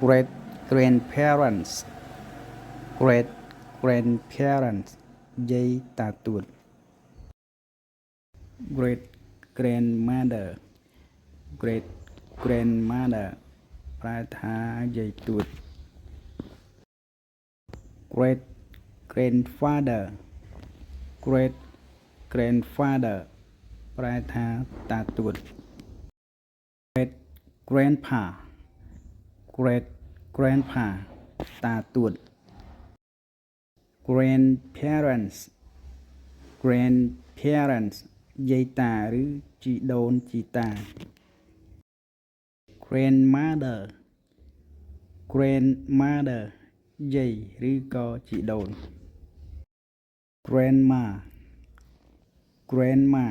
great grandparents great grandparents យាយតាទួត great grandmother great grandmother ប្រែថាយាយទួត great grandfather great grandfather ប្រែថាតាទួត great grandpa great grandpa តាទួត grandparents grandparents យាយតាឬជីដូនជីតា grandmother grandmother យាយឬក៏ជីដូន grandma grandma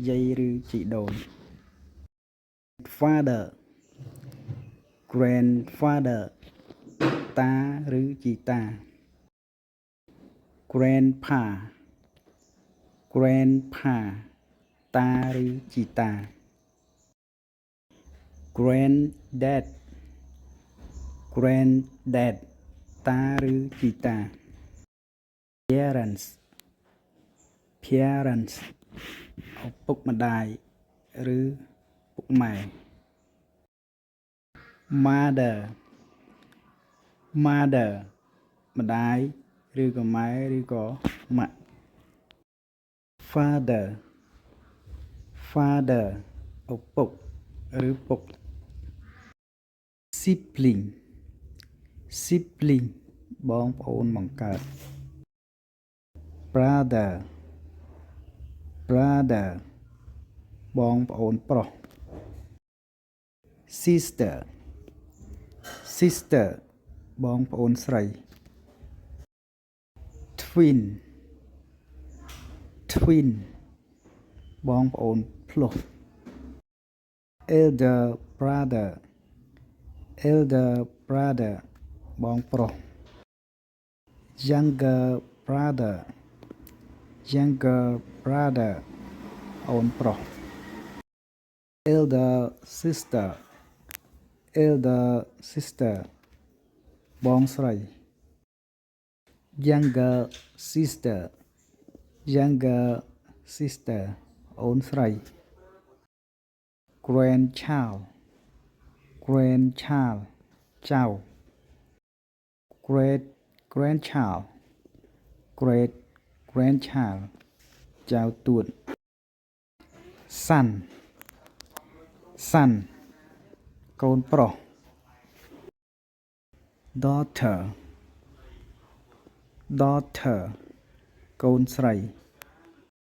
យាយឬជីដូន father grandfather តាឬជីតា grandpa grandpa តាឬជីតា granddad granddad តាឬជីតា parents parents ឪពុកម្ដាយឬពុកម៉ែ mother mother ម្ដាយឬក៏ម៉ែឬក៏ម៉ាក់ father father ឪពុកឬពុក sibling sibling បងប្អូនបង្កើត brother brother បងប្អូនប្រុស sister sister បងប្អូនស្រី twin twin បងប្អូនភ្លោះ elder brother elder brother បងប្រុស younger brother younger brother អូនប្រុស elder sister elder sister បងស្រី younger sister younger sister អូនស្រី grandchild grandchild ចៅ great grandchild great grandchild ចៅទួត son son កូនប្រុស daughter daughter កូនស្រី